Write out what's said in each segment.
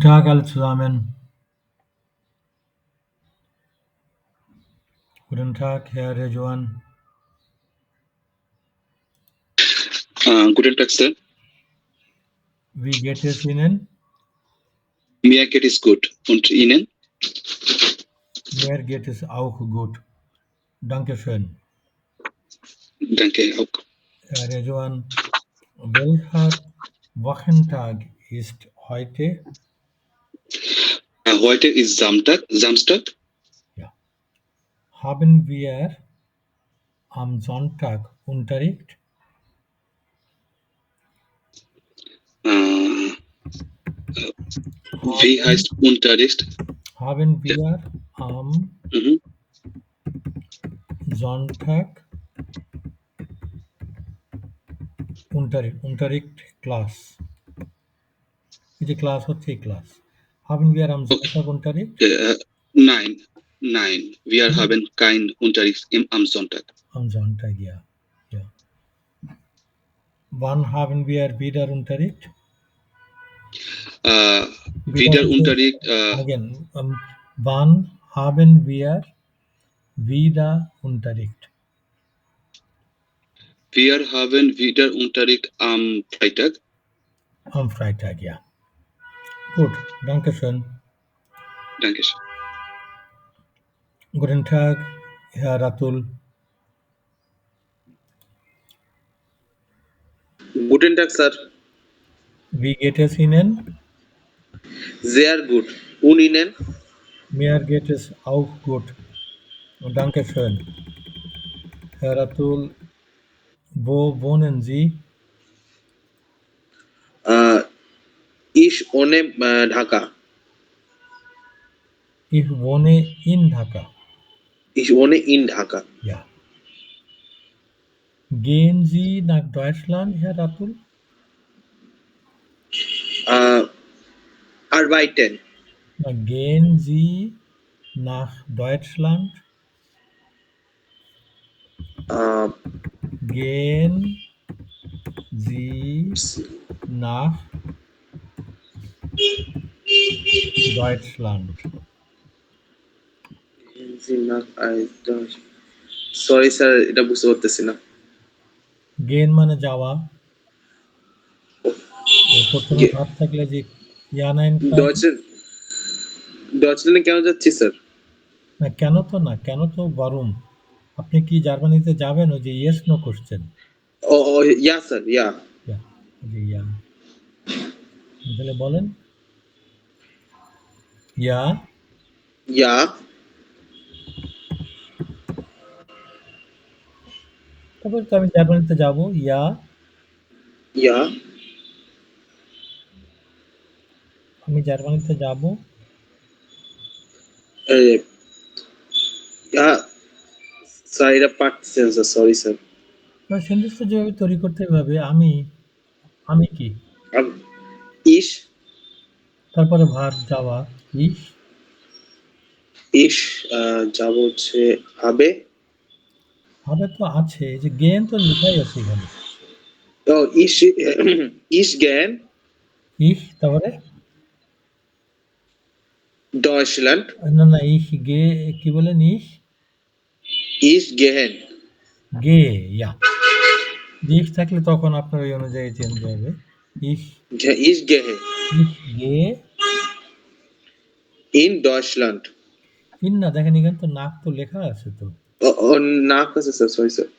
Tag alle zusammen. Guten Tag, Herr Rejuan. Guten Tag, Sir. Wie geht es Ihnen? Mir geht es gut. Und Ihnen? Mir geht es auch gut. Dankeschön. Danke auch. Herr Rejuan, welcher Wochentag ist heute? Heute ist Samstag. Ja. Haben wir am Sonntag Unterricht? Wie heißt Unterricht? Haben wir am Mhm. Sonntag Unterricht Class? Die Class হচ্ছে এই Class. Haben wir am Sonntag Unterricht? Nein. Wir haben keinen Unterricht am Sonntag. Am Sonntag, ja. Wann haben wir wieder Unterricht? Wieder Unterricht. Again, wann haben wir wieder Unterricht? Wir haben wieder Unterricht am Freitag. Am Freitag, ja. Gut, danke schön. Dankeschön. Guten Tag, Herr Ratul. Guten Tag, Sir. Wie geht es Ihnen? Sehr gut. Und Ihnen? Mir geht es auch gut. Danke schön. Herr Ratul, wo wohnen Sie? Ich wohne Dhaka. Ich wohne in Dhaka. Ich wohne in Dhaka. Ja. Gehen Sie nach Deutschland, Herr Ratul? Arbeiten. Gehen Sie nach Deutschland? Gehen Sie nach Deutschland? Sorry sir, এটা বুঝতে পারতেছি না। Gain মানে যাওয়া, প্রথমে ভাব থাকলে যে ইয়ানাইন ডয়চল্যান্ডে কেন যাচ্ছি স্যার? না কেন তো না, কেন তো গরম। আপনি কি জার্মানিতে যাবেন? ওই যে ইয়েস নো কোশ্চেন। ও ইয়া স্যার, ইয়া। ইয়া তাহলে বলেন ইয়া। ইয়া। তারপর তো আমি জার্মানিতে যাব, ইয়া। ইয়া। আমি জার্মানিতে যাব। স্যার এটা পারতেছেন স্যার, সরি স্যার। সেন্টেন্সটা যেভাবে তৈরি করতে হবে, আমি কি ইস, তারপরে ভার্ব যাওয়া, ইস যাব হচ্ছে হবে। হবে তো আছে, যে গেন তো লেখাই আছে এখানে। ও ইস জ্ঞান। ইস তারপরে ডয়চল্যান্ড। না ইস গে কি বলেন? ইস গেহেন। গে, ইয়া। ইস থাকলে তখন আপনার ওই অনুযায়ী চেঞ্জ হবে। ইস গেহে। ইস গে ইন ডয়চল্যান্ড। ইন না, দেখেন এখানে তো নাক তো লেখা আছে তো। নাক আছে স্যার, সরি স্যার।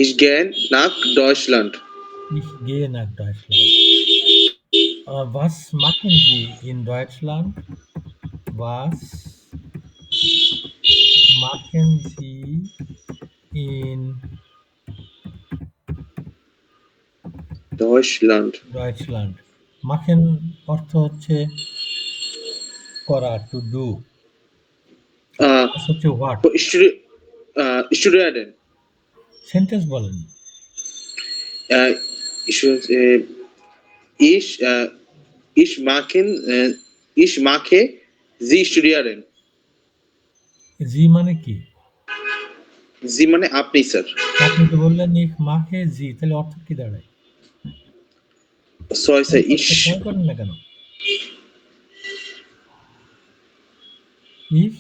ইস গেন নাক Deutschland. Ich gehe nach Deutschland. Was machen Sie in Deutschland? Was machen Sie in Deutschland? Machen অর্থ হচ্ছে করা, টু ডু। হচ্ছে হোয়াট। স্টুডেন্ট। সেন্টেন্স বলেন। Ich mache Sie studieren. জি মানে কি? জি মানে আপনি স্যার। আপনি তো বললেন ich mache Sie, তাহলে অর্থ কি দাঁড়ায়? সরি স্যার, করেন না কেন? Ich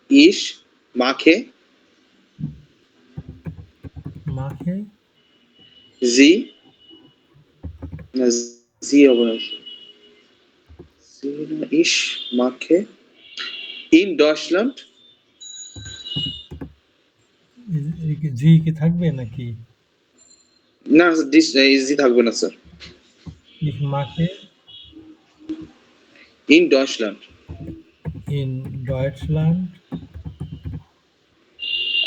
Ich mache mache sie, না, sie হবে না। Ich mache in Deutschland, জি কি থাকবে নাকি? না sie থাকবে না sir. Ich mache In Deutschland, in Deutschland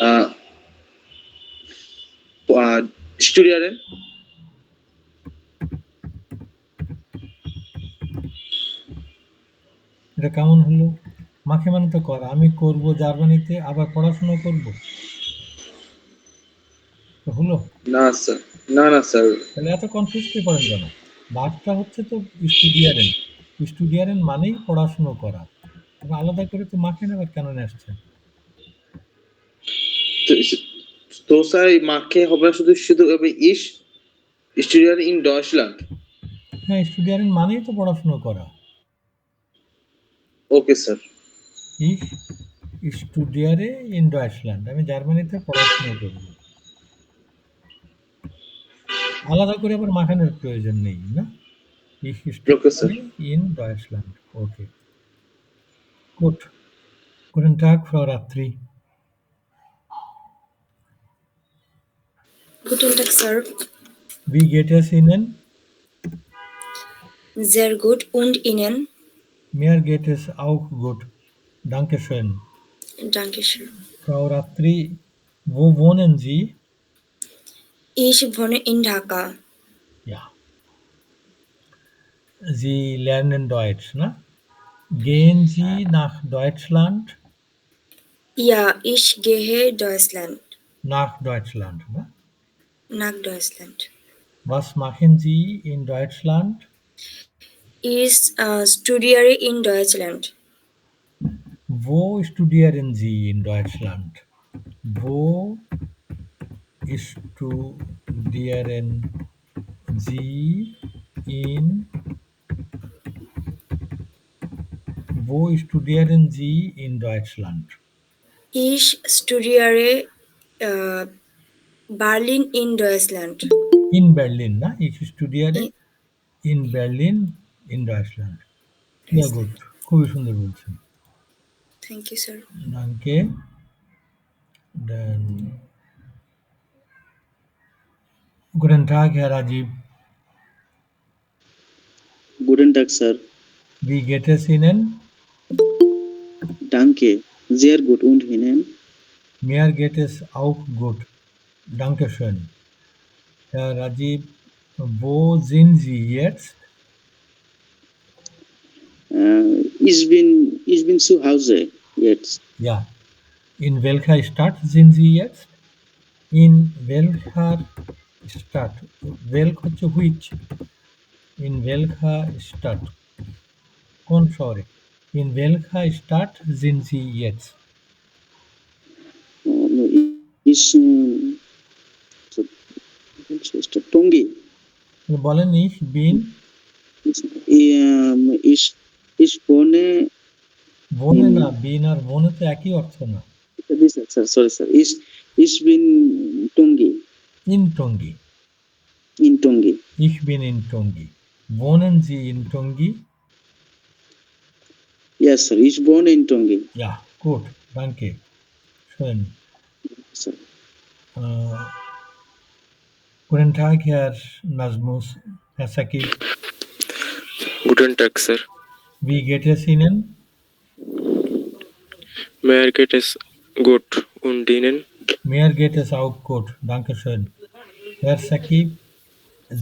uh, studieren এটা কেমন হলো? মাখে মানে তো করা। আমি করব জার্মানিতে, আবার পড়াশোনা করব। তো হলো? না স্যার, না না স্যার, তাহলে এত কনফিউজ কে করেন কেন? ভার্বটা হচ্ছে তো স্টুডিয়ারেন। স্টুডিয়ারেন মানেই পড়াশুনো করা। আপনি আলাদা করে তো মাখেন আবার কেন নিয়ে আসছেন? তো স্যার মাকে হবে না, শুধু শুধু হবে ich studiere in Deutschland. হ্যাঁ, স্টুডিয়ারেন মানেই তো পড়াশুনো করা। Okay sir. Ich studiere in Deutschland. আমি জার্মানিতে পড়াশোনা করব। আলাদা করে আবার মাখানোর প্রয়োজন নেই, না? Ich okay sir. studiere in Deutschland. Okay. Gut. Guten Tag, Frau Ratri. Guten Tag, Sir. Wie geht es Ihnen? Sehr gut. Und Ihnen? Mir geht es auch gut. Dankeschön. Dankeschön. Frau Ratri, wo wohnen Sie? Ich wohne in Dhaka. Ja. Sie lernen Deutsch, ne? Gehen Sie nach Deutschland? Ja, ich gehe Deutschland. Nach Deutschland, ne? Nach Deutschland. Was machen Sie in Deutschland? Ich studiere in Deutschland. Wo studieren Sie in Deutschland? Wo studieren Sie in Wo studieren Sie in Deutschland? Ich studiere Berlin in Deutschland. In Berlin, na? Ich studiere in Berlin in Deutschland. Ja gut, খুবই সুন্দর বলছেন। Thank you, sir. Danke. Dann Guten Tag, Herr Rajiv. Guten Tag, Sir. Wie geht es Ihnen? Danke. Sehr gut. Und Ihnen? Mir geht es auch gut. Dankeschön. Herr Rajiv, wo sind Sie jetzt? Ich bin zu Hause jetzt. Ja. In welcher Stadt sind Sie jetzt? In welcher Stadt? Welch হচ্ছে which? In welcher Stadt? কোন শহরে? In welcher Stadt sind Sie jetzt? Ich Tongi. বলেন ich bin Ich wohne. বনে না, বিন আর বনে তো একই অর্থ না। Sorry, sir. Ich bin Tongi. In Tongi. In Tongi. Ich bin in Tongi. Wohnen Sie in Tongi? Yes, sir. Ich wohne in Tongi. Ja, gut. Danke. Schön. Sir. Guten Tag, Herr Nazmus, Herr Sakib. Guten Tag, Sir. Wie geht es Ihnen? Mir geht es gut. Und Ihnen? Mir geht es auch gut. Dankeschön. Herr Sakib,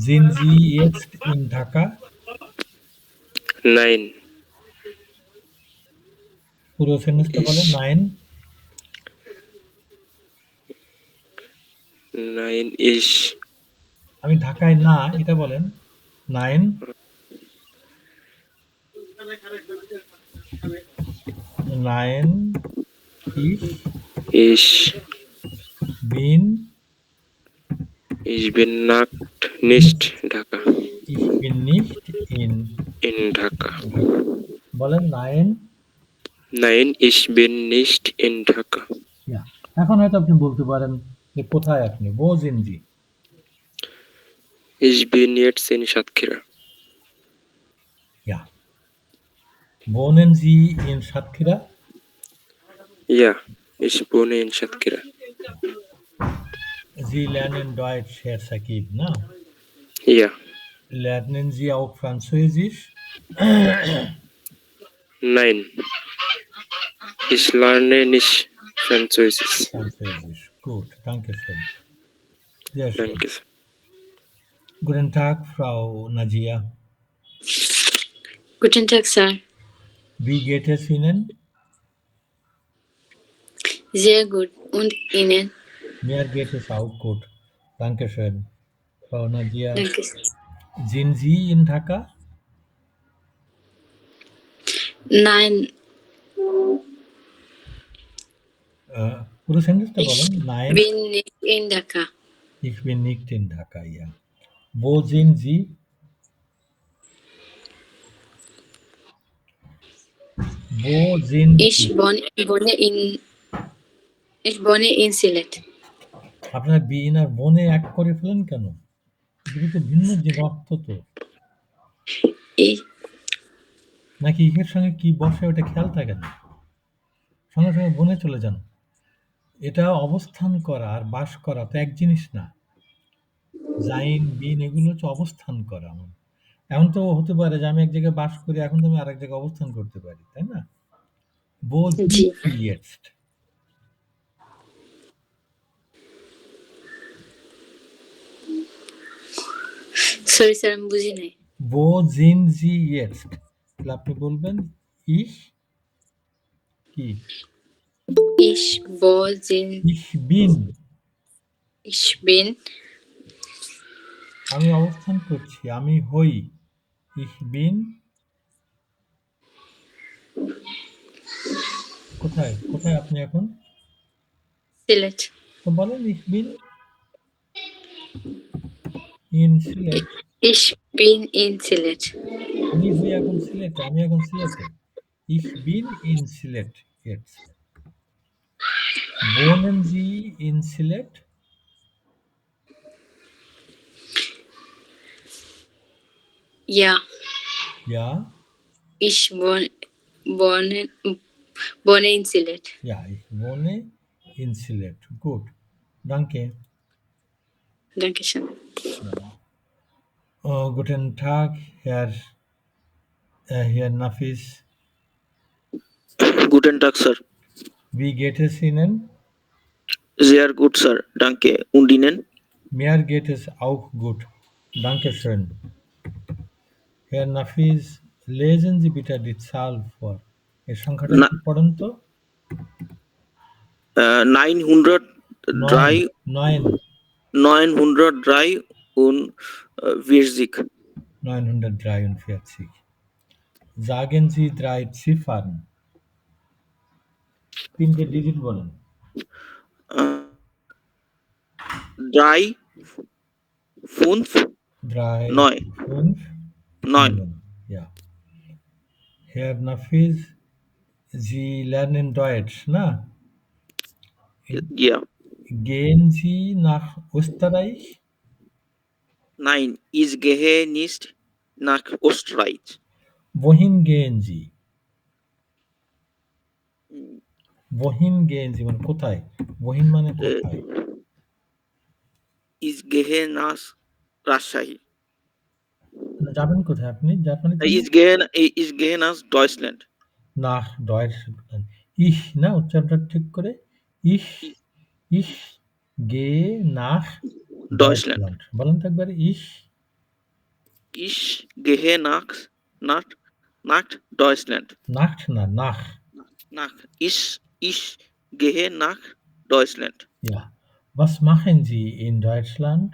sind Sie jetzt in Dhaka? Nein. পুরো সেন্টেন্সটা বলেন। Nein. Nein, ich. আমি ঢাকায় না, এটা বলেন। Nein. Nein. Ich bin nicht Dhaka. Ich bin nicht in In Dhaka. বলেন nein. Nein, ich bin nicht in Dhaka. Ja, এখন হয়তো আপনি বলতে পারেন যে কোথায় আপনি, wo sind Sie? Ich bin jetzt in Satkhira. Ja. Wohnen Sie in Satkhira? Ja, ich wohne in Satkhira. Sie lernen Deutsch, Herr Sakib, ne? Ja, Lernen Sie auch Französisch? nein. Ich lerne nicht Französisch. Französisch. Gut, danke schön. Sehr schön. Danke. Guten Tag, Frau Najia. Guten Tag, Sir. Wie geht es Ihnen? Sehr gut. Und Ihnen? Mir geht es auch gut. Dankeschön. Frau Najia, Danke. sind Sie in Dhaka? Nein, পুরো সেন্টেন্সটা ich বলেন। Nein, bin nicht in Dhaka. ich bin nicht in Dhaka, ja. Wo sind Sie? Wo sind Ich Sie? wohne in Sylhet. আপনারা বিন আর বনে এক করে ফেলেন কেন? এগুলো তো ভিন্ন যে অর্থ তো। Ich, নাকি ইহের সঙ্গে কি বসে ওটা খেয়াল থাকে না? সঙ্গে সঙ্গে বনে চলে যান। এটা অবস্থান করা আর বাস করা তো এক জিনিস না। জাইন, বিন এগুলো হচ্ছে অবস্থান করা। এমন তো হতে পারে যে আমি এক জায়গায় বাস করি, এখন তো আমি আরেক জায়গায় অবস্থান করতে পারি, তাই না? Wo sind জি। Sie jetzt? sorry স্যার আমি বুঝি নাই। Wo sind Sie jetzt? তাহলে আপনি বলবেন ich কি? Ich bin, Ich bin। ich bin, আমি অবস্থান করছি, আমি হই। Ich bin কোথায়? কোথায় আপনি এখন? Sylhet. তো বলেন ich bin in Sylhet। Ich bin in Sylhet. আমি হই এখন সিলেটে, আমি এখন সিলেটে। Ich bin in Sylhet jetzt। Wohnen Sie in Sylhet? Ja, Ja, ich wohne in Sylhet. ja, ich wohne in Sylhet. Gut, danke. Dankeschön. Guten Tag, Herr Nafis. Guten Tag, Sir. Wie geht es Ihnen? Sehr gut, Sir. Danke. Und Ihnen? Mir geht es auch gut. Dankeschön. Herr Nafis, lesen Sie bitte die Zahl vor. এই সংখ্যাটা না। একটু পড়ুন তো। 903 und 40. 943. Sagen Sie 3 Ziffern. 3টে digit বলেন। 3, 5, 3, 9. 5, 9. 9. Ja. Herr Nafis, Sie lernen Deutsch, na? Ja. Gehen Sie nach Österreich? Nein, ich gehe nicht nach Österreich. Wohin gehen Sie? Wohin gehen Sie? মানে কোথায়? Wohin মানে কোথায়? Ich gehe nach Rajshahi. যাবেন কোথায় আপনি? জাপানে Ich gehe nach Deutschland. Nach Deutschland. Ich না উচ্চারণটা ঠিক করে। Ich gehe nach Deutschland. বলেন তো একবার ich gehe nach Deutschland. Nacht না nach. Nach. Ich gehe nach Deutschland. Ja. Was machen Sie in Deutschland?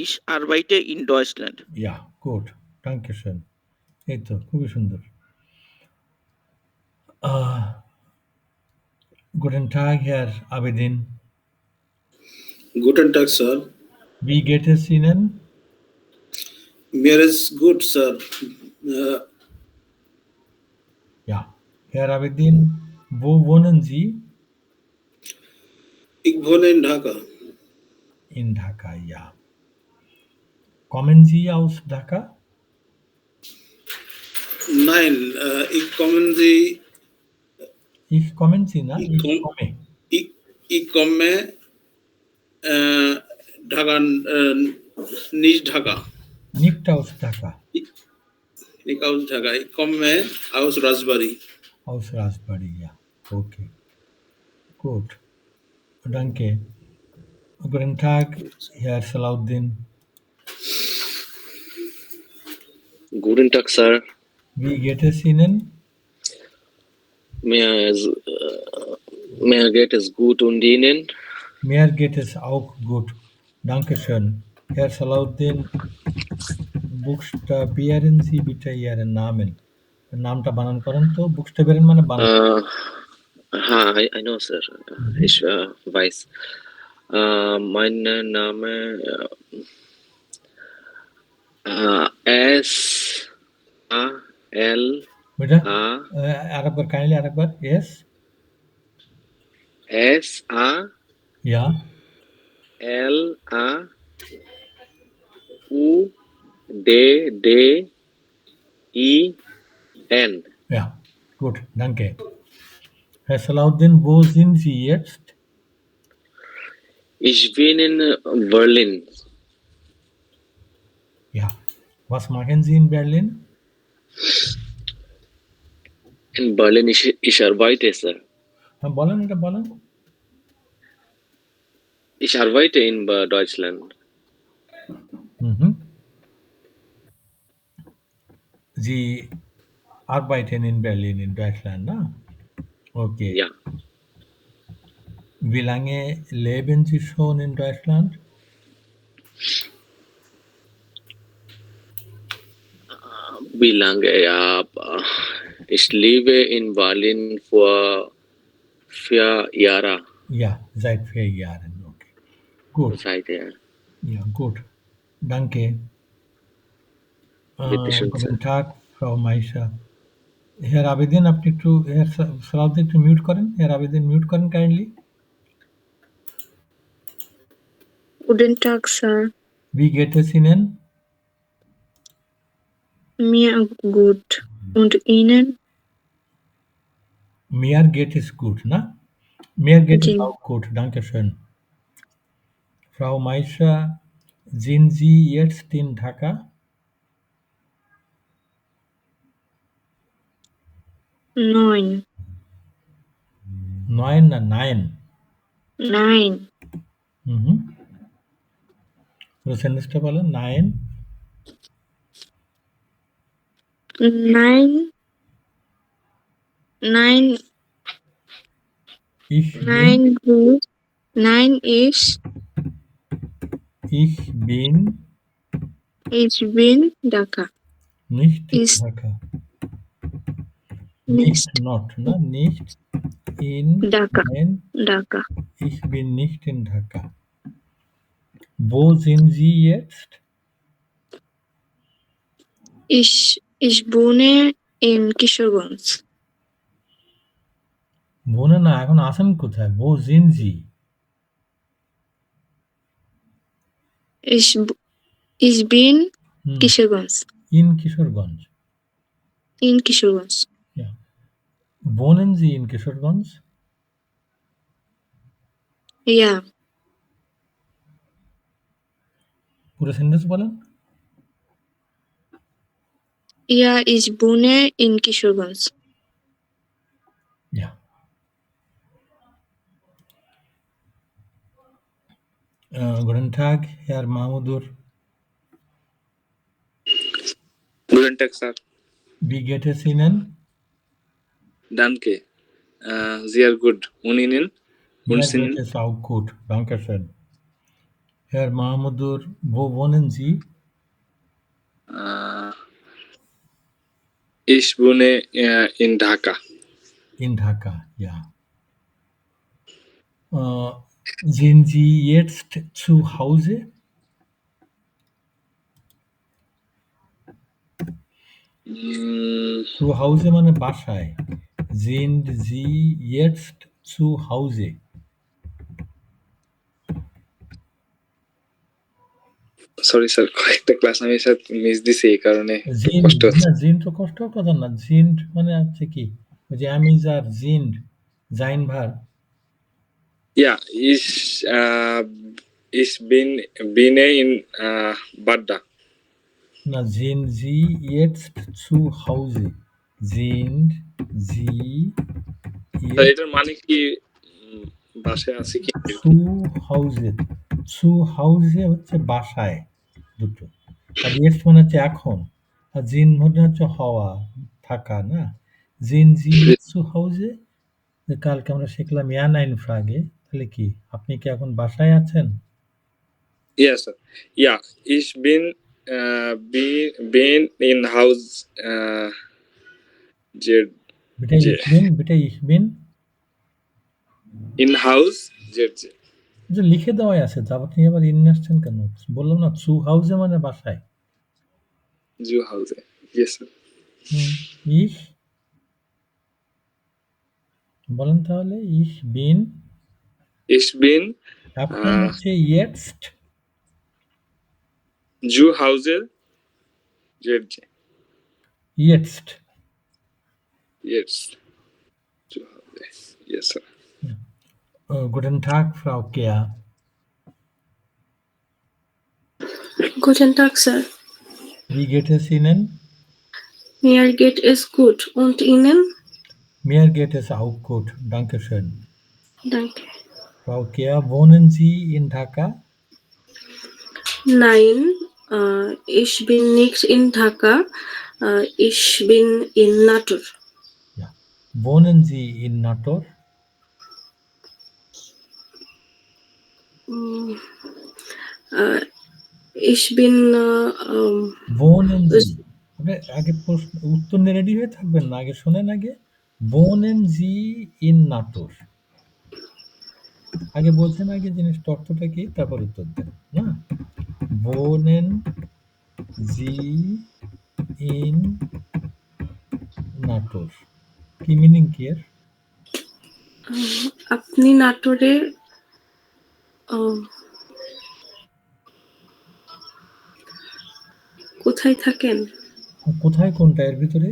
Ich arbeite in Deutschland. Ja, gut. Danke schön. এই তো খুবই সুন্দর। Guten Tag, Herr Abedin. Guten Tag, Sir. Wie geht es Ihnen? Mir ist gut, Sir. Äh, Ja. Herr Abedin, wo wohnen Sie? ich wohne in Dhaka. In Dhaka, ja. Kommen Sie aus Dhaka? Nein, ich komme sie, Ich kommen Sie, na? ich, Ich komm, komme. ich komme Dhaka, nicht Dhaka. Nicht aus Dhaka. Nicht aus Dhaka. Ich komme aus Rajbari. Aus Raspberry, ja. Okay. Gut. Danke. Guten Tag, Herr Salahuddin. Guten Tag, Sir. Wie geht es Ihnen? Mir geht es gut und Ihnen? Mir geht es auch gut. Dankeschön. Herr Salahuddin, buchstabieren Sie bitte Ihren Namen. নামটা বানান করেন তো বুকস্টাবিয়ারেন মানে বানান I know, sir. Ich weiß. Mein Name S A L বুঝা A আরেকবার kindly আরেকবার S S A yeah L A U D D E N. Ja, gut, danke. Herr Salahuddin, wo sind Sie jetzt? Ich bin in Berlin. Ja. Was machen Sie in Berlin? In Berlin ich arbeite, sir. হ্যাঁ বলেন এটা বলেন Ich arbeite in Deutschland. Mhm. Sie arbeiten in Berlin in Deutschland, na? Okay. Ja. Wie lange leben Sie schon in Deutschland? Wie lange? Ja, ich lebe in Berlin vor 4 Jahren. Ja, seit 4 Jahren. Okay. Gut. Seither. Ja, gut. Danke. Bitte schön, Guten sir. Tag, Frau Maisha. Herr Abedin, আপনি একটু সালাউদ্দিন একটু mute করেন। Herr Abedin, mute করেন kindly. Guten Tag, Sir. Wie geht es Ihnen? Mir gut. Und Ihnen? Mir geht es gut, na? Mir geht es G. auch gut, danke schön. Frau Maisha, sind Sie jetzt in Dhaka? 9. 9 না 9? 9. পুরো সেন্টেন্সটা বলেন 9 9. 9. Ich 9 gut. 9 ist. Ich bin Ich bin Dhaka. nicht in Ist Dhaka. nicht Nicht not, ne? Nicht in Dhaka. Nein, Dhaka. ich bin nicht in Dhaka. Wo sind Sie jetzt? Ich wohne in Kishoreganj. wohne না এখন আছেন কোথায়? Wo sind Sie? Ich bin Kishoreganj. In Kishoreganj. In Kishoreganj. Ja. Wohnen Sie in Kishoreganj? Ja. পুরো sentence বলেন। Ja, ich wohne in Kishoreganj. Ja. Guten Tag, Herr Mahmudur. Guten Tag, Sir. Wie geht es Ihnen? Danke. Sehr gut. Und Ihnen? Und Mir Ihnen? geht es auch gut, danke schön. Herr Mahmudur, wo wohnen Sie? Ich wohne in Dhaka. In Dhaka, ja. Sind Sie jetzt zu Hause? Zu Hause মানে বাসায়। Sind Sie jetzt zu Hause? Sorry sir, কয়েকটা class আমি sir miss দিছি, এই কারণে একটু Sind, কষ্ট হচ্ছে। না Sind তো কষ্ট কথা না। Sind মানে হচ্ছে কি, ওই যে am is আর Sind, sein Verb। Ja, ich bin in Badda. না, sind Sie jetzt zu Hause? Sind Sie sir jetzt এটার মানে কি, বাসায় আছে কি? zu Hause? Zu Hause হচ্ছে বাসায়, দুটো। আর jetzt মানে হচ্ছে এখন, আর sind মানে হচ্ছে হওয়া, থাকা না। Sind Sie jetzt zu Hause? কালকে আমরা শিখলাম ja nein Frage, তাহলে কি আপনি কি এখন বাসায় আছেন? Yes, sir. Ja, ich bin in Haus. Bitte ich bin In Haus. যে লিখে দেওয়াই আছে, তো আপনি আবার ইন আসছেন কেন? বললাম না zu Hause মানে বাসায়। Zu Hause. Yes, sir. Ich বলেন তাহলে ich bin এখন হচ্ছে jetzt zu Hause. Jetzt Zu Hause. Yes, sir. Guten Tag, Frau Kea. Guten Tag, Sir. Wie geht es Ihnen? Mir geht es gut. Und Ihnen? Mir geht es auch gut, danke schön. Danke. Frau Kea, wohnen Sie in Dhaka? Nein, ich bin nicht in Dhaka. Ich bin in Natur. Ja. Wohnen Sie in Natur? Ich bin wohnen Sie, আগে উত্তর নিয়ে ready হয়ে থাকবেন না, আগে শোনেন। আগে wohnen Sie in Natur, আগে বলছেন আগে জিনিসটা অর্থটা কি, তারপর উত্তর দেন না। wohnen Sie in Natur, কি মিনিং কি এর? আপনি নাটোরে কোথায় থাকেন? কোথায় কোনটা এর ভিতরে?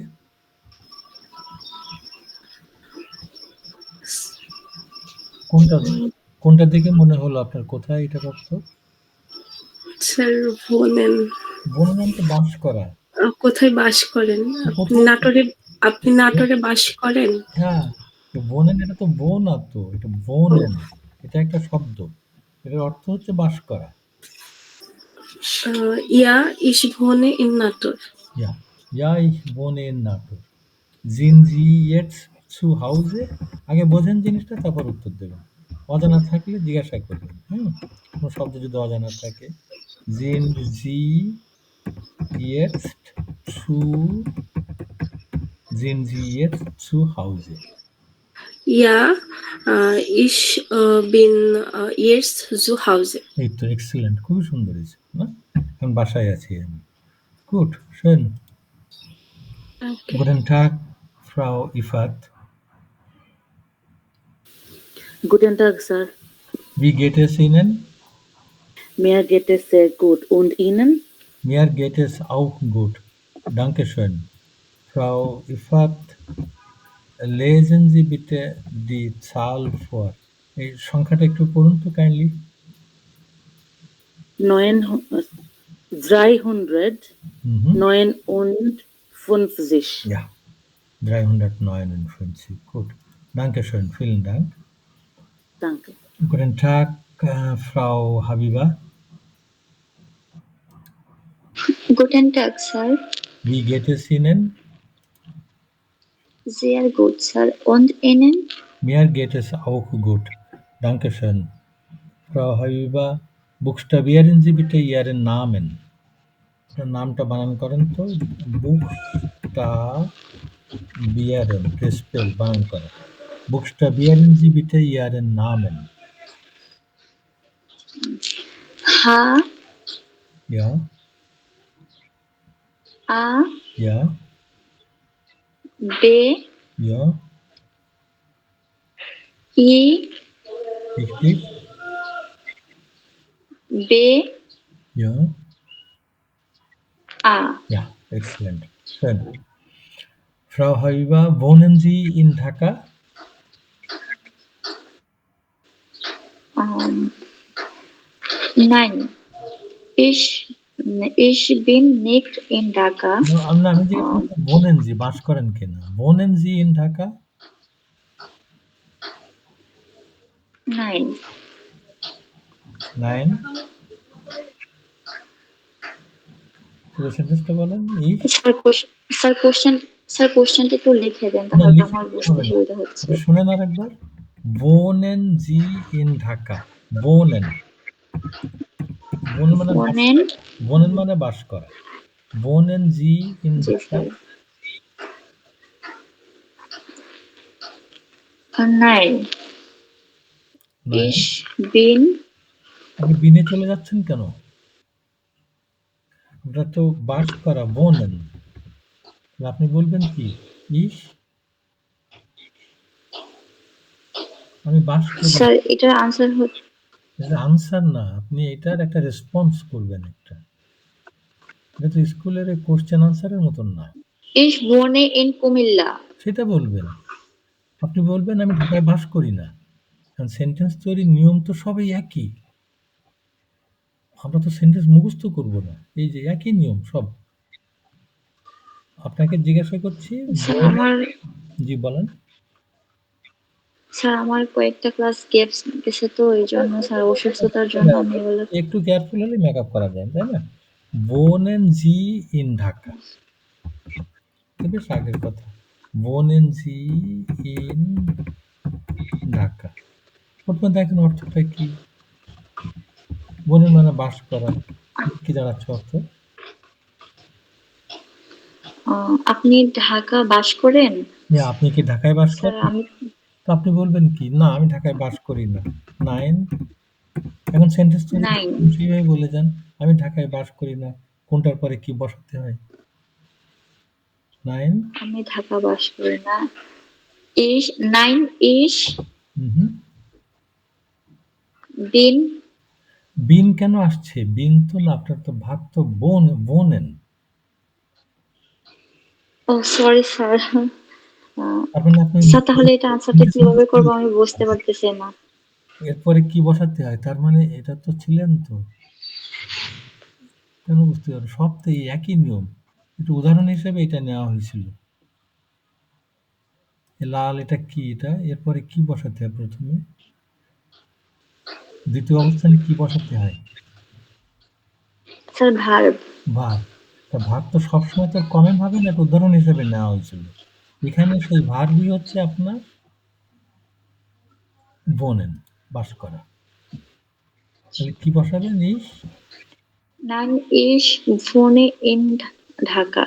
কোনটা দেখে মনে হলো আপনার কোথায় এটার অর্থ? স্যার বলেন। বললাম তো বাস করা। কোথায় বাস করেন? আপনি নাটোরে বাস করেন? হ্যাঁ, বোনেন, এটা তো বো না তো, এটা বোনেন, এটা একটা শব্দ, এটার অর্থ হচ্ছে বাস করা। Ja, ich wohne in Natur. Ja, ich wohne in Natur. Sind Sie jetzt zu Hause? আগে বোঝেন জিনিসটা, তারপর উত্তর দেবেন। অজানা থাকলে জিজ্ঞাসা করবেন। কোনো শব্দ যদি অজানা থাকে। Sind Sie jetzt zu Hause? Ja, ich bin jetzt zu Hause. এই তো, এক্সিলেন্ট, খুবই সুন্দর হয়েছে না? এখন বাসায় আছি আমি। Good, schön. Guten Tag, Frau Ifat. Guten Tag, Sir. Wie geht es Ihnen? Mir geht es sehr gut. Und Ihnen? Mir geht es auch gut. Dankeschön. Frau Ifat, lesen Sie bitte die Zahl vor. এই সংখ্যাটা একটু পড়ুন তো kindly. 359. Ja, 359. Gut. Dankeschön, vielen Dank. Danke. Guten Tag, Frau Habiba. Guten Tag, Sir. Wie geht es Ihnen? Sehr gut, Sir. Und Ihnen? Mir geht es auch gut. Dankeschön. Frau Habiba, buchstabieren Sie bitte Ihren Namen. নামটা বানান করেন তো। buchstabieren, spell বানান করেন। buchstabieren Sie bitte Ihren Namen. H. Ja. A. Ja. B, Ja, I, richtig. B, Ja, A. ja, excellent. Schön. Frau Haiba, wohnen Sie in Dhaka? Nein, ich bin nicht in Dhaka. না, আমি জিজ্ঞেস করছি, wohnen Sie, বাস করেন কিনা? Wohnen Sie in Dhaka? Nein. Nein. পুরো সেন্টেন্সটা বলেন। Sir কোশ্চেনটা একটু লিখে দেন, না, তাহলে লিখে আমার দিতে বুঝতে হবে না। সুবিধা হচ্ছে। আপনি শুনেন আরেকবার। wohnen Sie in Dhaka? wohnen মানে বাস করা। wohnen Sie in G Dhaka? Sir. Nein. Ich bin. আপনি বিনে চলে যাচ্ছেন কেন? ওটা তো বাস করা, wohnen। আপনি বলবেন কি? ich, আমি বাস করি। স্যার এটার আনসার হচ্ছে, এটা আনসার না, আপনি এটার একটা রেসপন্স করবেন একটা। এটা তো স্কুলের কোশ্চেন আনসারের মতন না। Ich wohne in Comilla. সেটা বলবেন। আপনি বলবেন আমি ঢাকায় বাস করি না। কারণ সেন্টেন্স তৈরির নিয়ম তো সবই একই। আমরা তো সেন্টেন্স মুখস্থ করব না, এই যে একই নিয়ম সব। আপনাকে জিজ্ঞাসা করছি। স্যার আমার, জি বলেন। স্যার আমার কয়েকটা ক্লাস গ্যাপস গেছে, তো এই জন্য স্যার অসুস্থতার জন্য আমি এগুলো। একটু কেয়ারফুল হলে মেকআপ করা যায়, তাই না? wohnen Sie in ঢাকা, বেশ আগের কথা। wohnen Sie in ঢাকা, প্রথমে দেখেন অর্থটা কি। wohnen মানে বাস করা, কি দাঁড়াচ্ছে অর্থ? আপনি ঢাকা বাস করেন? আপনি কি ঢাকায় বাস স্যার করেন? আমি, তো আপনি বলবেন কি? না, আমি ঢাকায় বাস করি না। নাইন। এখন সেন্টেন্স সেইভাবে বলে যান, আমি ঢাকায় বাস করি না, কোনটার পরে কি বসাতে হয়? নাইন। আমি ঢাকা বাস করি না। নাইন ইস বিন। বিন কেন আসছে? বিন তো না, আপনার তো ভাগ তো বোনেন। ও সরি স্যার। স্যার তাহলে এটা আনসারটা কিভাবে করবো আমি বুঝতে পারতেছি না। এরপরে কি বসাতে হয়? তার মানে এটা তো ছিলেন তো, কেন বুঝতে পারো? সব তো এই একই নিয়ম। একটু উদাহরণ হিসেবে এটা নেওয়া হয়েছিল। লাল, এটা কি? এটা এরপরে কি বসাতে হয়? প্রথমে দ্বিতীয় অবস্থানে কি বসাতে হয়? Sir verb. ভার্ব। তা ভার্ব তো সবসময় তো কমন হবে না, একটা উদাহরণ হিসেবে নেওয়া হয়েছিল। এখানে সেই ভার্বই হচ্ছে আপনার বোনেন, বাস করা। তাহলে কি বসাবেন? ইস। নাইন ইস ফোনে ইন ঢাকা।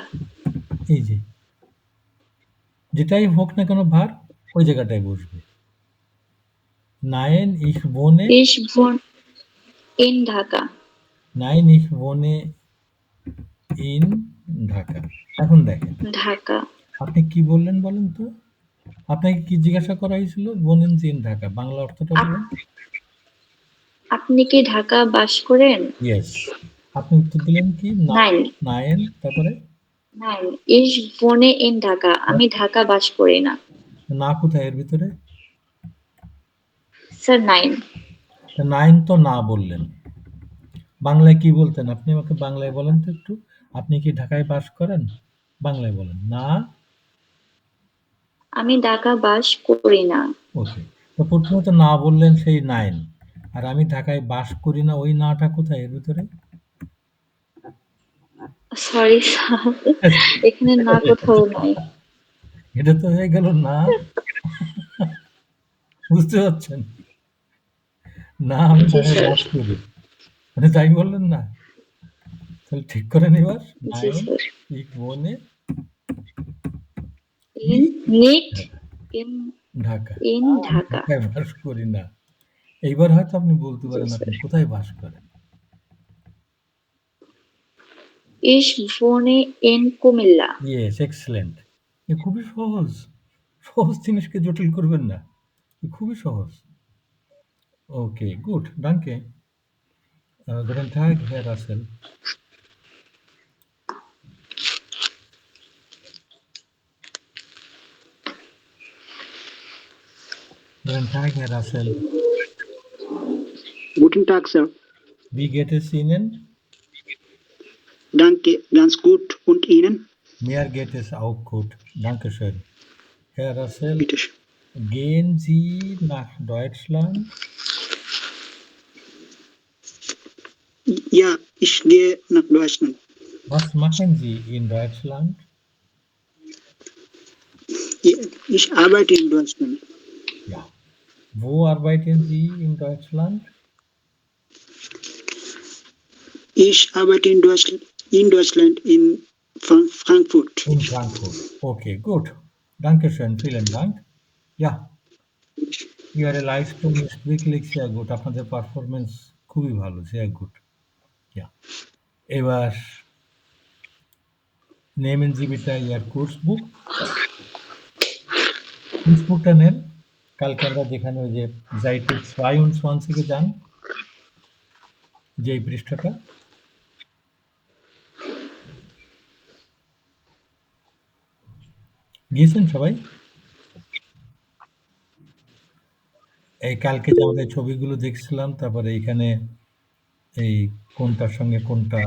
এই যে যেটাই হোক না কেন ভার্ব ওই জায়গাটায় বসবে। নাইন ইস বোনে ইন ঢাকা। নাইন ইস বোনে ইন ঢাকা। এখন দেখেন ঢাকা, আপনি কি বললেন বলেন তো? আপনাকে কি জিজ্ঞাসা করা হয়েছিল? বোনেন ইন ঢাকা, বাংলা অর্থটা বলেন। আপনি কি ঢাকা বাস করেন? ইয়েস। আপনি উত্তর দিলেন কি? নাইন। তারপরে নাইন ইস ফোনে ইন ঢাকা। আমি ঢাকা বাস করি না। না কোথায় এর ভিতরে? Sir nine. নাইন তো না বললেন, বাংলায় কি বলতেন? আপনি আমাকে বাংলায় বলেন তো একটু। আপনি কি ঢাকায় বাস করেন? বাংলায় বলেন। না, আমি ঢাকা বাস করি না। ওকে। তো প্রথমে তো না বললেন সেই নাইন, আর আমি ঢাকায় বাস করি না, ওই নাটা কোথায় এর ভিতরে? সরি স্যার, এখানে না কোথাও নাই। এটা তো হয়ে গেল না, বুঝতে পারছেন? না, আমি ঢাকায় বাস করি, মানে তাই বললেন না। তাহলে ঠিক করেন এবার। ঢাকা, ঢাকায় বাস করি না। এইবার হয়তো আপনি বলতে পারেন আপনি কোথায় বাস করেন। Ich wohne in Comilla. Yes, excellent. এ খুবই সহজ। সহজ জিনিসকে জটিল করবেন না। এ খুবই সহজ। ওকে, good, danke. Guten Tag, Herr Russell. Guten Tag, Herr Russell. Guten Tag, Sir. Wie geht es Ihnen? Danke, ganz gut. Und Ihnen? Mir geht es auch gut. Dankeschön. Herr Russell, Bitte schön. gehen Sie nach Deutschland? Ja, ich gehe nach Deutschland. Was machen Sie in Deutschland? Ich arbeite in Deutschland. Ja. Wo arbeiten Sie in Deutschland? Ich arbeite in Deutschland in Frankfurt. In Frankfurt. Okay, gut. Dankeschön, vielen Dank. Ja, Ihre Leistung ist wirklich sehr gut. আপনাদের performance খুবই ভালো, sehr gut. Ja. এবার nehmen Sie bitte Ihr Kursbuch. কুর্সবুকটা নেন। কালকে আমরা যেখানে ওই যে Seite 22 এ যান, যেই পৃষ্ঠাটা। গিয়েছেন সবাই? এই কালকে যে আমাদের ছবিগুলো দেখছিলাম, তারপরে এইখানে এই কোনটার সঙ্গে কোনটা,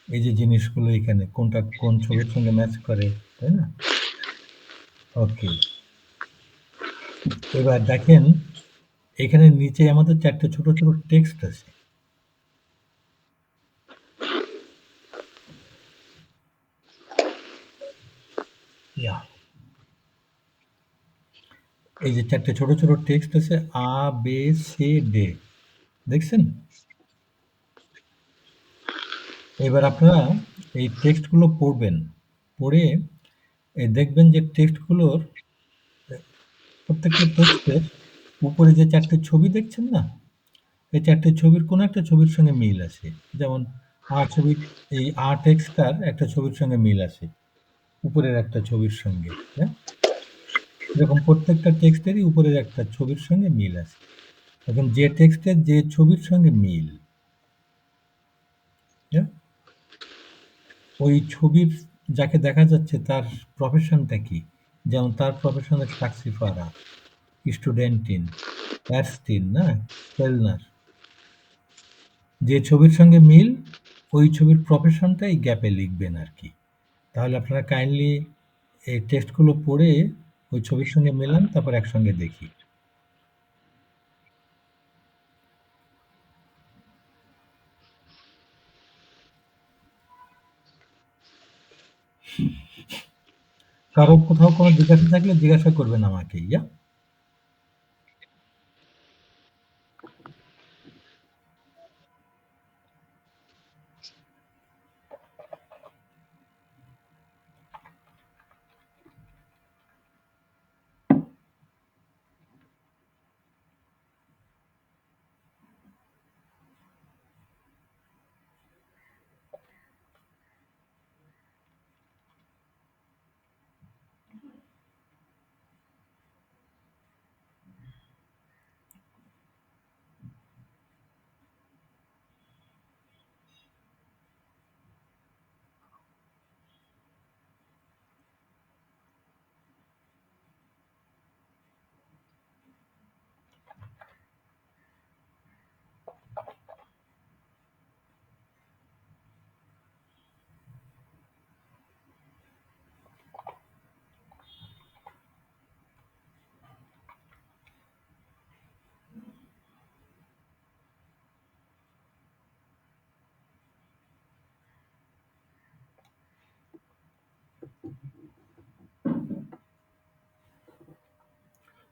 এই যে জিনিসগুলো এখানে কোনটা কোন ছবির সঙ্গে ম্যাচ করে, তাই না? ওকে, এবার দেখেন এখানে নিচে আমাদের 4টে ছোট ছোট টেক্সট আছে। ইয়া, এই যে 4টে ছোট ছোট টেক্সট আছে, আ বে সে ডে, দেখছেন? এবার আপনারা এই টেক্সটগুলো পড়বেন, পড়ে দেখবেন যে টেক্সটগুলোর প্রত্যেকটা টেক্সটের উপরে যে 4টে ছবি দেখছেন না, এই 4টে ছবির কোনো একটা ছবির সঙ্গে মিল আছে। যেমন ছবির এই টেক্সটটার একটা ছবির সঙ্গে মিল আছে, উপরের একটা ছবির সঙ্গে। হ্যাঁ, এরকম প্রত্যেকটা টেক্সটেরই উপরের একটা ছবির সঙ্গে মিল আছে। এখন যে টেক্সটের যে ছবির সঙ্গে মিল, হ্যাঁ, ওই ছবির যাকে দেখা যাচ্ছে তার প্রফেশনটা কি? যেমন তার প্রফেশন হচ্ছে ট্যাক্সিফারা, স্টুডেন্টিন, অ্যারস্টিন, না কেলনার। যে ছবির সঙ্গে মিল, ওই ছবির প্রফেশনটাই গ্যাপে লিখবেন আর কি। তাহলে আপনারা কাইন্ডলি এই টেক্সটগুলো পড়ে ওই ছবির সঙ্গে মেলান, তারপর একসঙ্গে দেখি। কারো কোথাও কোনো জিজ্ঞাসা থাকলে জিজ্ঞাসা করবেন আমাকে। ইয়া,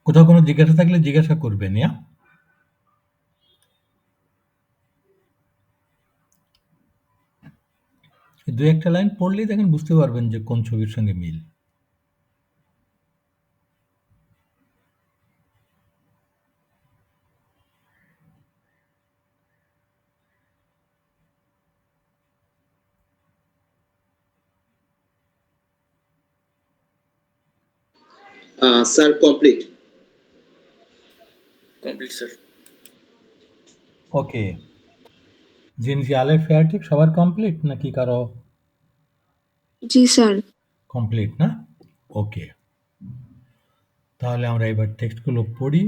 কোথাও কোনো জিজ্ঞাসা থাকলে জিজ্ঞাসা করবেন। ইয়া, দু একটা লাইন পড়লেই দেখেন বুঝতে পারবেন যে কোন ছবির সঙ্গে মিল। Sir, complete. Complete sir. Okay, জিনজি আলে ফেয়ারটিক সবার কমপ্লিট নাকি কারো জি স্যার। কমপ্লিট না? ওকে, তাহলে আমরা এবার টেক্সটগুলো পড়ি।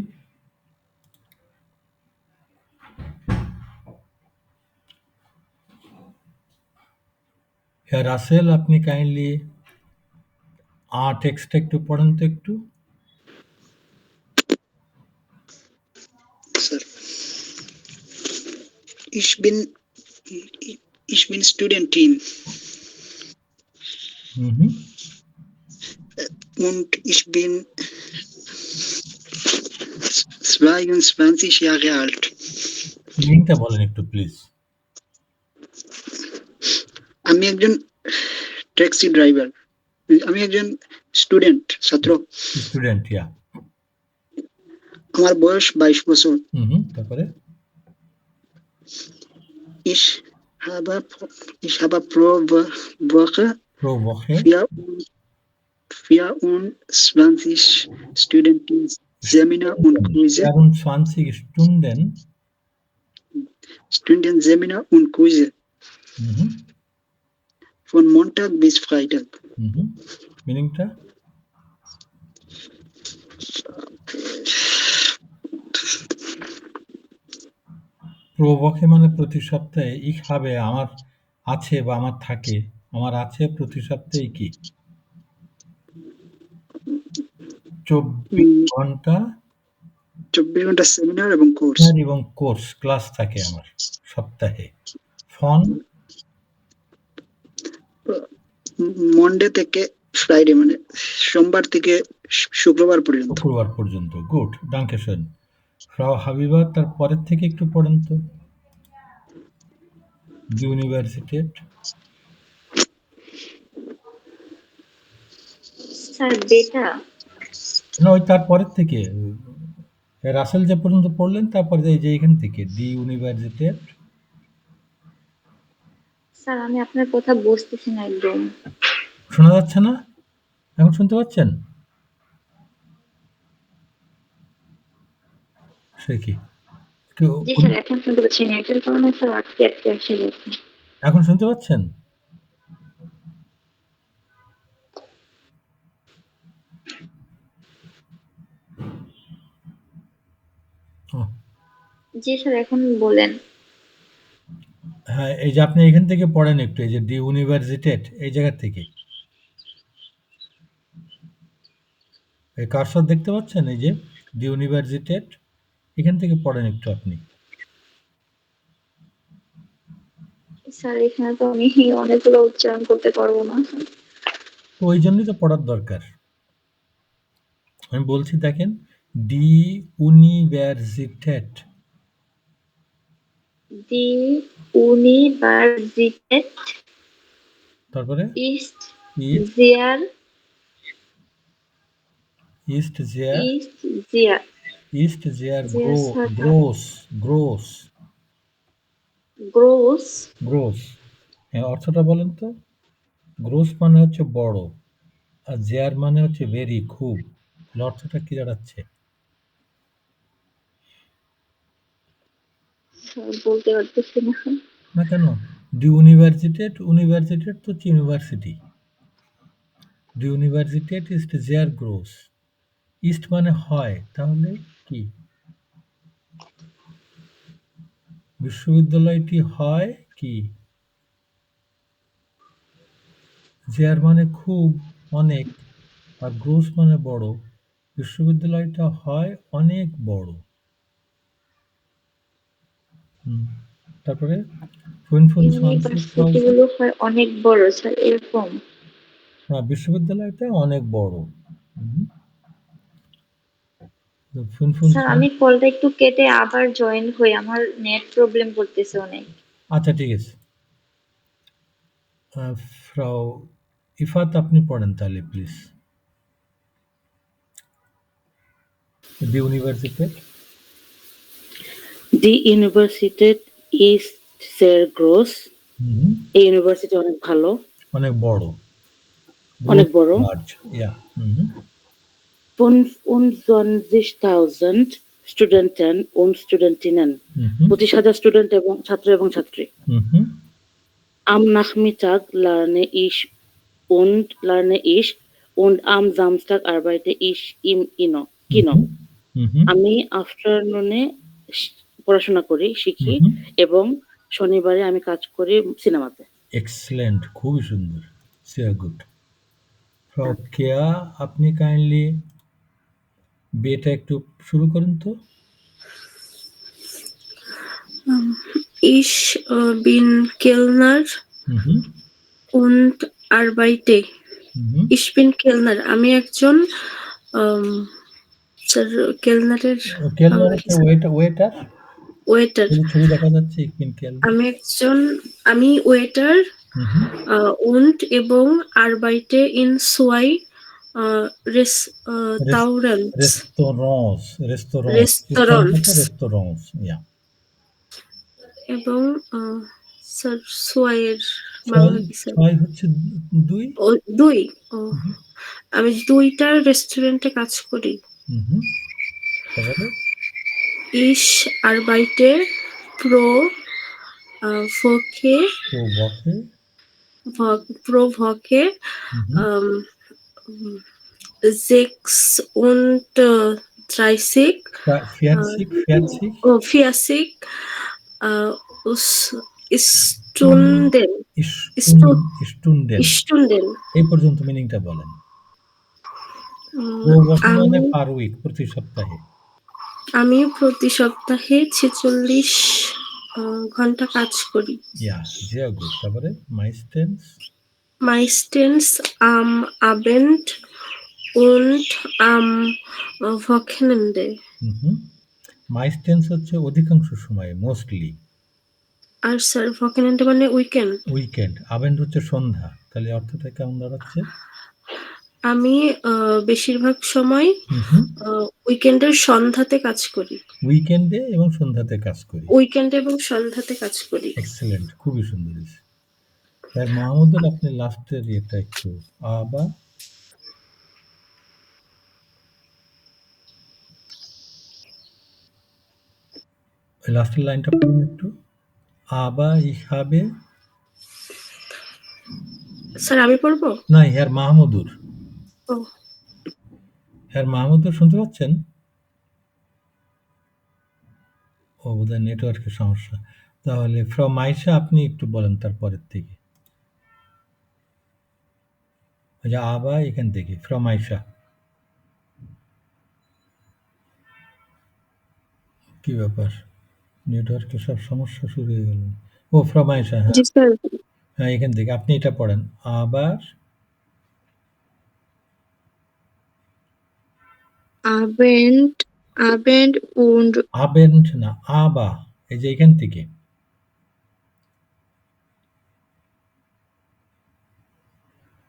হ্যাঁ রাসেল, আপনি কাইন্ডলি টেক্সটটা একটু পড়েন তো একটু। Sir. Ich bin Studentin und ich bin 22 Jahre alt. লিঙ্কটা বলেন একটু প্লিজ। আমি একজন ট্যাক্সি ড্রাইভার। আমি একজন স্টুডেন্ট, ছাত্র। স্টুডেন্ট, ইয়া। আমার বয়স 22 বছর। তারপরে Ich habe pro Woche 24 Studentenseminar und Kurse. 24 Studentenseminar und Kurse. Von Montag bis Freitag. মিনিংটা প্রবকে মানে প্রতি সপ্তাহে, ইক হবে আমার আছে বা আমার থাকে, আমার আছে প্রতি সপ্তাহে কি 24 ঘন্টা সেমিনার এবং কোর্স ক্লাস থাকে আমার সপ্তাহে। ফন মন্ডে থেকে ফ্রাইডে, মানে সোমবার থেকে শুক্রবার পর্যন্ত। গুড, ডাঙ্কে শুন। ফ্রাউ হাবিবা, তার পরের থেকে একটু পড়েন তো। দি ইউনিভার্সিটেট। স্যার বেটা না, ওই তারপরের থেকে রাসেল যে পর্যন্ত পড়লেন, তারপরে এই যে এখান থেকে দি ইউনিভার্সিটেট। স্যার আমি আপনার কথা বুঝতেছি না একদম। শোনা যাচ্ছে না? এখন শুনতে পাচ্ছেন? সে কি জি স্যার, এখন শুনতে পাচ্ছি না। এটার কারণে স্যার আটকে আসে যাচ্ছে। এখন শুনতে পাচ্ছেন? জি স্যার, এখন বলেন। হ্যাঁ, এই যে আপনি এখান থেকে পড়েন একটু, এই যে দি ইউনিভার্সিটেট, এই জায়গা থেকে এই কারসর দেখতে পাচ্ছেন, এই যে দি ইউনিভার্সিটেট, এখান থেকে পড়েন একটু আপনি। স্যার এখানে তো আমি অনেকগুলো উচ্চারণ করতে পারবো না। তো ওই জন্যই তো পড়ার দরকার। আমি বলছি দেখেন, দি ইউনিভার্সিটেট, দি ইউনিভার্সিটেট, তারপরে ইস্ট জিয়ার গ্রোস। হ্যাঁ, অর্থটা বলেন তো। গ্রোস মানে হচ্ছে বড়, আর জেয়ার মানে হচ্ছে ভেরি, খুব। অর্থটা কি দাঁড়াচ্ছে? বলতে পারতেছি না কেন? দি ইউনিভার্সিটেট তো হচ্ছে ইউনিভার্সিটি। দি ইউনিভার্সিটেট ইস্ট জেয়ার গ্রোস। ইস্ট মানে হয়, তাহলে কি বিশ্ববিদ্যালয়টি হয় কি? জেয়ার মানে খুব, অনেক, আর গ্রোস মানে বড়। বিশ্ববিদ্যালয়টা হয় অনেক বড়। তারপরে ইউনিভার্সিটিগুলো হয় অনেক বড় স্যার, এরকম। হ্যাঁ, বিশ্ববিদ্যালয়টা অনেক বড়। স্যার আমি কলটা একটু কেটে আবার জয়েন হই, আমার নেট প্রবলেম করতেছে অনেক। আচ্ছা, ঠিক আছে। ফ্রাউ ইফাত, আপনি পড়েন তাহলে প্লিজ। দি ইউনিভার্সিটেট। দি ইউনিভার্সিটেট ইস্ট জেয়ার গ্রোস। এই ইউনিভার্সিটি অনেক ভালো, অনেক বড়, অনেক বড়। ইয়া। 25.000 Studenten und Studentinnen. 25,000 স্টুডেন্ট এবং ছাত্র এবং ছাত্রী। Am Nachmittag lerne ich und am Samstag arbeite ich im Kino. আমি আফটারনুনে পড়াশোনা করি, শিখি এবং শনিবারে আমি কাজ করি সিনেমাতে। এক্সেলেন্ট, খুবই সুন্দর, sehr gut. Frau Kea, আপনি কাইন্ডলি বিয়েটা একটু শুরু করুন তো। Ich bin Kellner und arbeite. Ich bin Kellner. আমি একজন স্যার কেলনারের ওয়েটার। ছবি দেখা যাচ্ছে। আমি ওয়েটার und এবং arbeite in zwei Restaurants, ja. এবং স্যার সোয়াইয়ের বাংলা কি স্যার? সোয়াই হচ্ছে দুই। আমি দুইটার রেস্টুরেন্টে কাজ করি। Ich arbeite pro Woche 40 Stunden। এই পর্যন্ত মিনিংটা বলেন। মানে পার উইক, প্রতি সপ্তাহে। আমি প্রতি সপ্তাহে 46 ঘন্টা কাজ করি। sehr gut. তারপরে meistens am Abend und am Wochenende। meistens হচ্ছে অধিকাংশ সময়, মোস্টলি। আর স্যার Wochenende মানে উইকেন্ড। Abend হচ্ছে সন্ধ্যা। তাহলে অর্থটা কেমন দাঁড়াচ্ছে? আমি বেশিরভাগ সময় উইকেন্ডের সন্ধ্যাতে কাজ করি। উইকেন্ডে এবং সন্ধ্যাতে কাজ করি। এক্সেলেন্ট, খুবই সুন্দর। স্যার মাহমুদুল, আপনি লাস্টের এটা একটু আবার লাস্টের লাইনটা পড়ুন একটু। আবার ich habe। স্যার আমি পড়বো? না, হ্যার মাহমুদুর। হ্যার মাহমুদুর শুনতে পাচ্ছেন? বোধহয় নেটওয়ার্কের সমস্যা। তাহলে ফ্রম আয়শা আপনি একটু বলেন তারপরের থেকে। আবার এখান থেকে ফ্রম আয়শা। কি ব্যাপার, নেটওয়ার্কের সব সমস্যা শুরু হয়ে গেল। ফ্রম আয়শা। হ্যাঁ, এখান থেকে আপনি এটা পড়েন। আবার Abend না, আবা, এই যে এখান থেকে।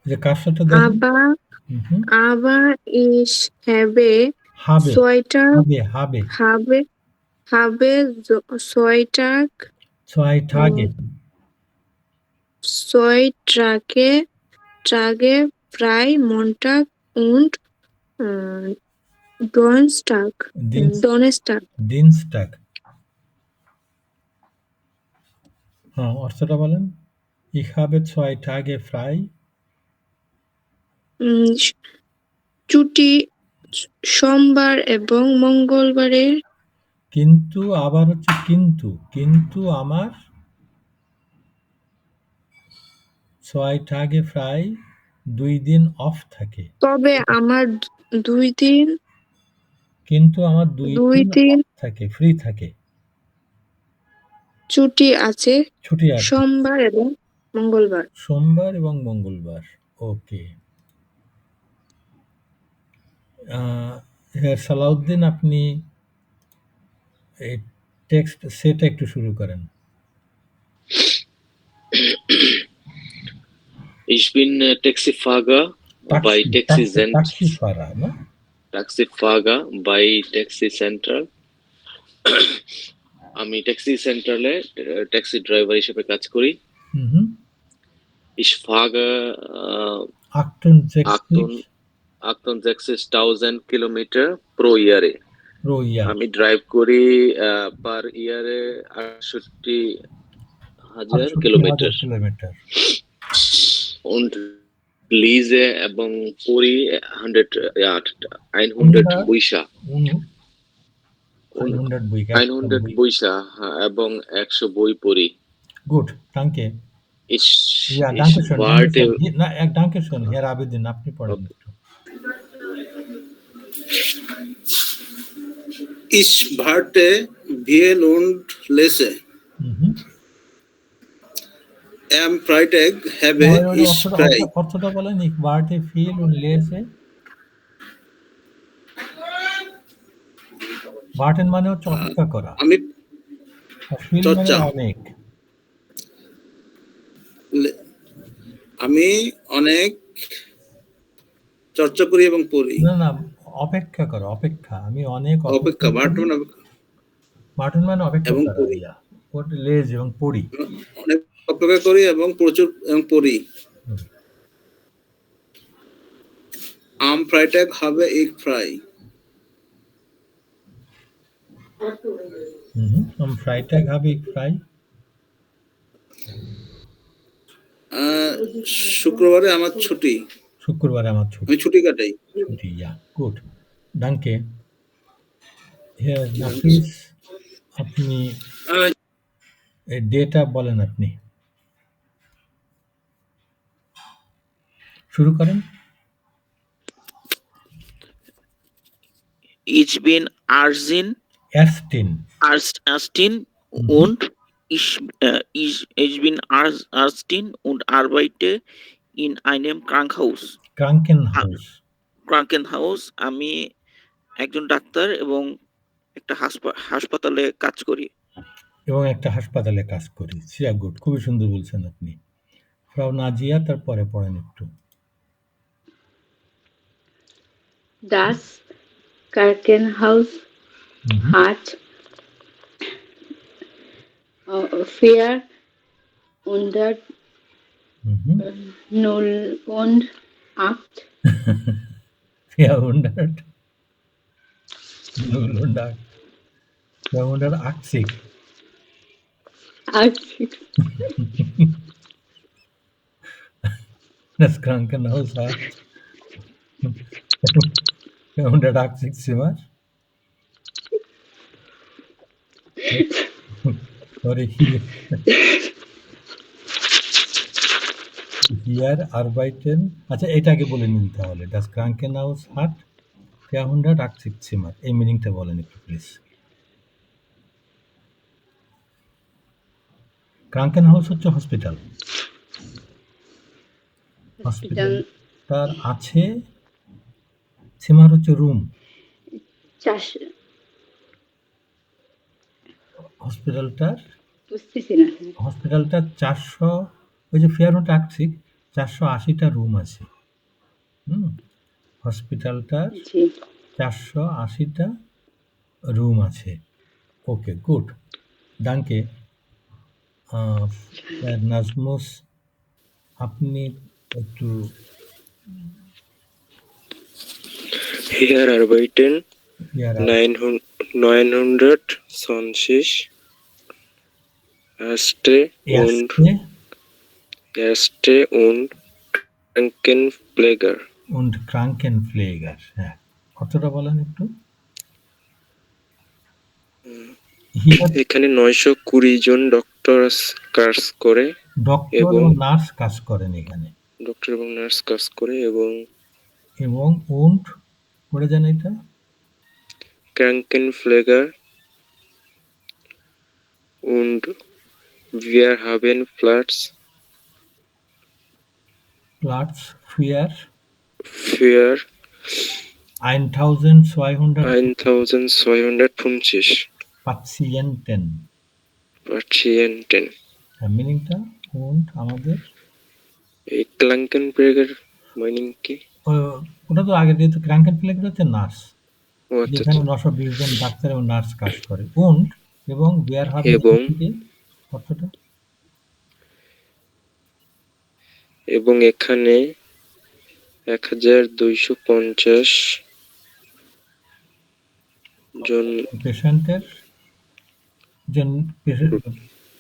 যে কার সাথে aber ich habe zwei Tage frei, Montag und Donnerstag। হ্যাঁ, অর্থটা বলেন। Ich habe 2 Tage frei। ছুটি সোমবার এবং মঙ্গলবারে। কিন্তু আবার হচ্ছে কিন্তু আমার 2 Tage frei, 2 দিন অফ থাকে। তবে আমার 2 দিন। কিন্তু আমার 2 দিন থাকে, ফ্রি থাকে। ছুটি আছে সোমবার এবং মঙ্গলবার। ওকে। হ্যাঁ সালাউদ্দিন, আপনি এই টেক্সট সেটা একটু শুরু করেন। Ich bin Taxifahrer bei Taxi Central। আমি ট্যাক্সি সেন্ট্রালে ট্যাক্সি ড্রাইভার হিসেবে কাজ করি। Ich fahre 68,000 কিলোমিটার প্রো ইয়ারে। প্রো ইয়ার আমি ড্রাইভ করি পার ইয়ারে 68,000 কিলোমিটার। কিলোমিটার Und lese এবং পড়ি 100 বইসা 100 বইসা এবং 100 বই পড়ি। Gut, danke. Ich Ja, danke schön. warte. Na, danke schön, Herr Abedin, আপনি পড়েন একটু। Ich warte viel und lese. Am Freitag habe ich frei. অর্থটা বলেন, ich warte viel und lese. warten মানে হচ্ছে অপেক্ষা করা। আমি viel মানে অনেক। আমি অনেক চর্চা করি এবং পড়ি। না অপেক্ষা করো, অপেক্ষা। আমি অনেক অপেক্ষা warten মানে অপেক্ষা করা। লেজ এবং পড়ি। অনেক অপেক্ষা করি এবং প্রচুর পড়ি। Am Freitag habe ich frei. Am Freitag habe ich frei. শুক্রবারে আমার ছুটি। শুক্রবারে আমার ছুটি। আমি ছুটি কাটাই। ছুটি, ja, gut. Danke. Herr Nafis, আপনি ডেটা বলেন, আপনি শুরু করেন। Ich bin Ersin und ich bin Ersin und arbeite in einem Krankenhaus. আমি একজন ডাক্তার এবং একটা হাসপাতালে কাজ করি। sehr gut, খুবই সুন্দর বলছেন আপনি। ফ্রাউ নাজিয়া, তারপরে পড়েন একটু। Das Krankenhaus hat 408 480. Das Krankenhaus hat 480 Zimmer. Sorry, hier arbeiten, আচ্ছা এটাকে বলে নিন তাহলে। Das Krankenhaus hat 480 Zimmer, এই মিনিংটা বলেন একটু প্লিজ। Krankenhaus হচ্ছে হসপিটাল। হসপিটালটার আছে, সিমার হচ্ছে রুম। হসপিটালটার 400, ওই যে 480টা রুম আছে। হসপিটালটার 480টা রুম আছে। ওকে, গুড, ডানকে। নাজমুস, আপনি একটু Hier arbeiten 920 Ärzte und Krankenpfleger. হ্যাঁ, কতটা বলেন একটু। এখানে 920 জন ডক্টর কাজ করে এবং নার্স কাজ করেন এখানে। ডক্টর এবং নার্স কাজ করে এবং und পড়ে যান এটা। Krankenpfleger und wir haben Platz für 1250 Patienten. মিনিংটা und আমাদের এই Krankenpfleger মিনিং কি? ওটা তো আগে যেহেতু Krankenpfleger হচ্ছে নার্স, যেখানে 920 জন ডাক্তার এবং নার্স কাজ করে। und এবং wir haben কতটা, এবং এখানে 1250 জন পেশেন্টের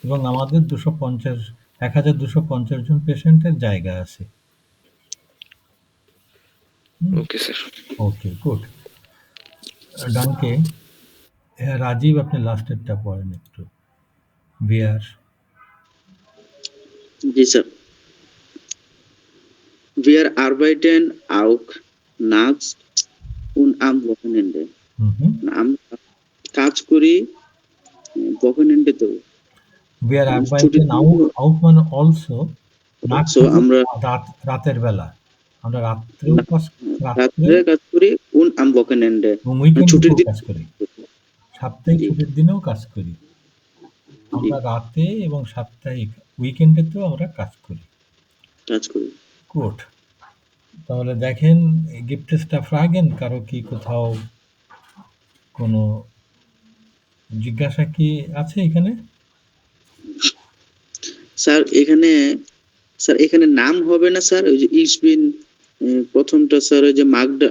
এবং আমাদের 1250 জন পেশেন্টের জায়গা আছে। Okay sir. Okay, good. ডানকে রাজীব, আপনি লাস্টেরটা পড়েন একটু। বিয়ার। জি sir. Wir arbeiten auch nachts und am Wochenende. আমরা কাজ করি Wochenende-তেও। Wir arbeiten auch মানে also, আমরা রাতের বেলা। আমরা রাত্রেও কাজ করি und am Wochenende। ছুটির দিন কাজ করি। সাপ্তাহিক ছুটির দিনেও কাজ করি। আমরা রাতে এবং সাপ্তাহিক উইকেন্ডেতেও আমরা কাজ করি। গুড। তাহলে দেখেন, gibt es da Fragen? কারো কি কোথাও কোনো জিজ্ঞাসা কি আছে এখানে? স্যার এখানে নাম হবে না স্যার? ওই যে ich bin প্রথমটা স্যার, ওই যে মাগডা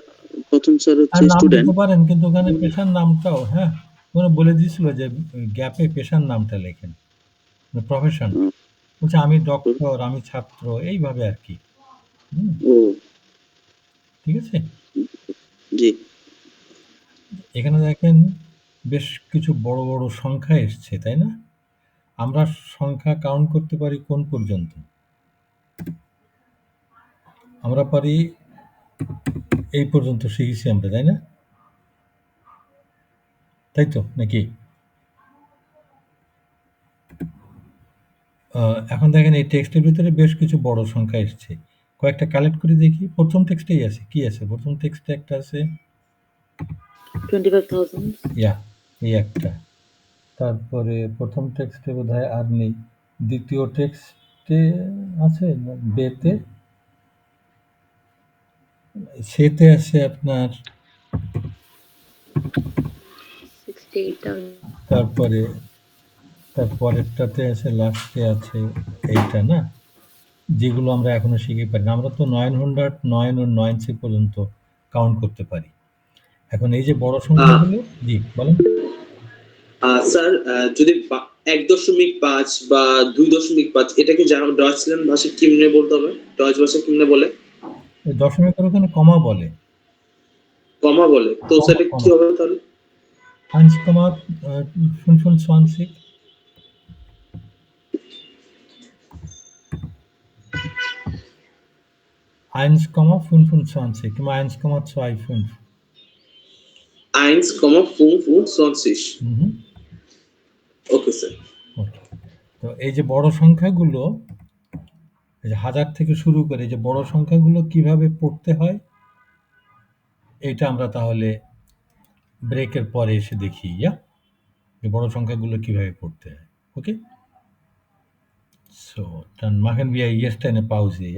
প্রথম স্যার হচ্ছে স্টুডেন্ট পারেন, কিন্তু ওখানে পেশার নামটাও ওখানে বলে দিয়েছিল যে গ্যাপে পেশার নামটা লেখেন, প্রফেশন। বলছে আমি ডক্টর, আমি ছাত্র, এইভাবে আর কি। ঠিক আছে। জি। এখানে দেখেন বেশ কিছু বড় বড় সংখ্যা এসছে, তাই না? আমরা সংখ্যা কাউন্ট করতে পারি কোন পর্যন্ত? আমরা পারি এই পর্যন্ত শিখেছি আমরা, তাই না? তাই তো নাকি? এখন দেখেন এই টেক্সটের ভিতরে বেশ কিছু বড় সংখ্যা এসছে। কয়েকটা কালেক্ট করে দেখি। প্রথম টেক্সটেই আছে, কি আছে প্রথম টেক্সটে? একটা আছে 25,000। এই একটা। তারপরে প্রথম টেক্সটে বোধহয় আর নেই। দ্বিতীয় টেক্সটে আছে, বেতে সেতে আছে আপনার 68,000। তারপরেরটাতে আছে, লাস্টে আছে এইটা না, যেগুলো আমরা এখনো শিখে পারি না। আমরা তো 909 ও 9 পর্যন্ত কাউন্ট করতে পারি। এখন এই যে বড় সংখ্যাগুলো, জি বলেন। স্যার যদি 1.5 বা 2.5 এটাকে ডয়েচল্যান্ড ভাষায় কেমনে বলতে হবে? ডয়েচ ভাষায় কেমনে বলে? দশমিকের ওখানে কমা বলে। কমা বলে? তো সেটা কি হবে তাহলে? 1,25 1,25 কিংবা 1,25। 1,25। Okay sir. তো এই যে বড় সংখ্যাগুলো, এই যে 1000 থেকে শুরু করে যে বড় সংখ্যাগুলো কিভাবে পড়তে হয়, এটা আমরা তাহলে ব্রেকের পরে এসে দেখি। যে বড় সংখ্যাগুলো কিভাবে পড়তে হয়। ওকে, so dann machen wir jetzt eine Pause, ja?